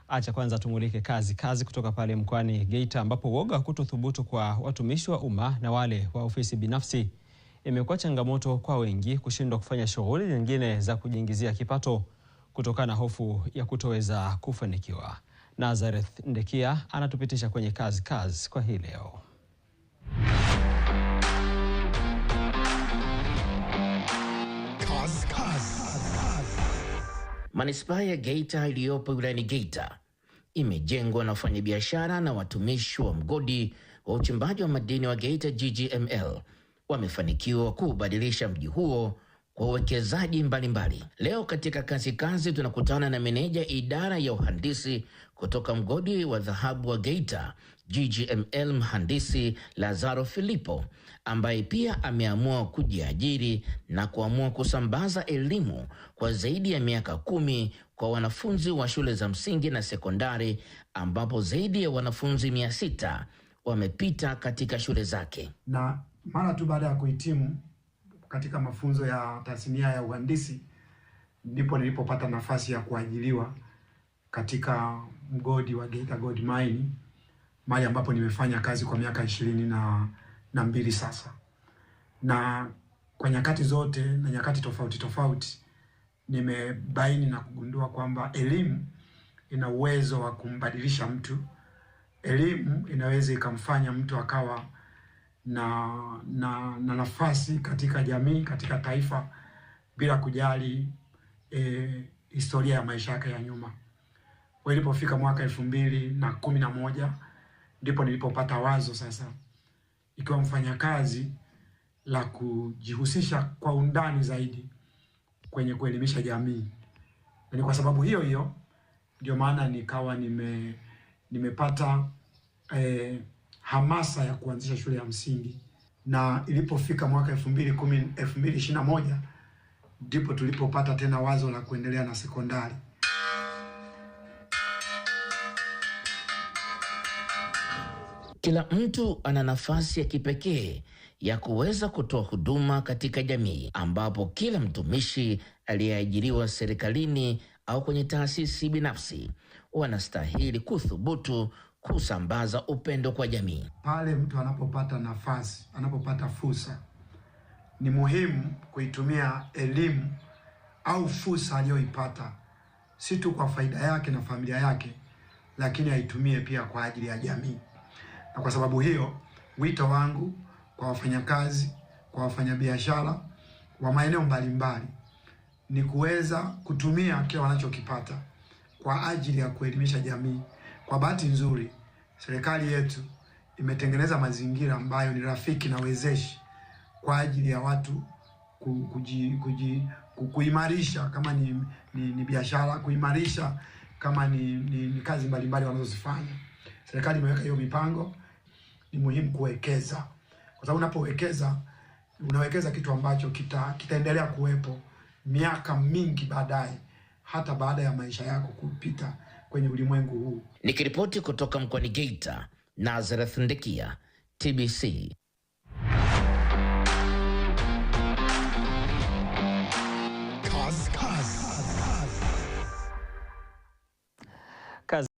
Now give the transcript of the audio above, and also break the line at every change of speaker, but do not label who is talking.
Acha kwanza tumulike kazi kutoka pale mkoani Geita, ambapo woga kutothubutu kwa watumishi wa umma na wale wa ofisi binafsi imekuwa changamoto kwa wengi kushindwa kufanya shughuli nyingine za kujiingizia kipato kutokana na hofu ya kutoweza kufanikiwa. Nazareth Ndekia anatupitisha kwenye kazi kwa hii leo.
Manispaa ya Geita iliyopo wilayani Geita imejengwa na wafanyabiashara na watumishi wa mgodi wa uchimbaji wa madini wa Geita GGML wamefanikiwa kubadilisha mji huo kwa uwekezaji mbalimbali. Leo katika kazi tunakutana na meneja idara ya uhandisi kutoka mgodi wa dhahabu wa Geita GGML, mhandisi Lazaro Filipo, ambaye pia ameamua kujiajiri na kuamua kusambaza elimu kwa zaidi ya miaka 10 kwa wanafunzi wa shule za msingi na sekondari, ambapo zaidi ya wanafunzi 600 wamepita katika shule zake.
Na mara tu baada ya kuhitimu katika mafunzo ya tasnia ya uhandisi ndipo nilipopata nafasi ya kuajiriwa katika mgodi wa Geita Gold Mine, mahali ambapo nimefanya kazi kwa miaka 22 sasa. Na kwa nyakati zote na nyakati tofauti nimebaini na kugundua kwamba elimu ina uwezo wa kumbadilisha mtu. Elimu inaweza ikamfanya mtu akawa na nafasi katika jamii, katika taifa, bila kujali historia ya maisha yake ya nyuma. Ilipofika mwaka 2011 ndipo nilipopata wazo sasa, ikiwa mfanyakazi, la kujihusisha kwa undani zaidi kwenye kuelimisha jamii. Na kwa sababu hiyo ndio maana nikawa nimepata hamasa ya kuanzisha shule ya msingi. Na ilipofika mwaka 2021 ndipo tulipopata tena wazo la kuendelea na sekondari.
Kila mtu ana nafasi ya kipekee ya kuweza kutoa huduma katika jamii, ambapo kila mtumishi aliyeajiriwa serikalini au kwenye taasisi binafsi wanastahili kuthubutu kusambaza upendo kwa jamii.
Pale mtu anapopata nafasi, anapopata fursa, ni muhimu kuitumia elimu au fursa aliyoipata si tu kwa faida yake na familia yake, lakini aitumie pia kwa ajili ya jamii. Na kwa sababu hiyo, wito wangu kwa wafanyakazi, kwa wafanyabiashara wa maeneo mbalimbali ni kuweza kutumia kile wanachokipata kwa ajili ya kuelimisha jamii. Kwa bahati nzuri, serikali yetu imetengeneza mazingira ambayo ni rafiki na wezeshi kwa ajili ya watu kuimarisha kama ni biashara, kuimarisha kama ni kazi mbalimbali wanazozifanya. Serikali imeweka hiyo mipango. Ni muhimu kuwekeza, kwa sababu unapowekeza unawekeza kitu ambacho kitaendelea kuwepo miaka mingi baadaye, hata baada ya maisha yako kupita kwenye ulimwengu huu.
Nikiripoti kutoka mkoani Geita, Nazareth Ndekia, TBC.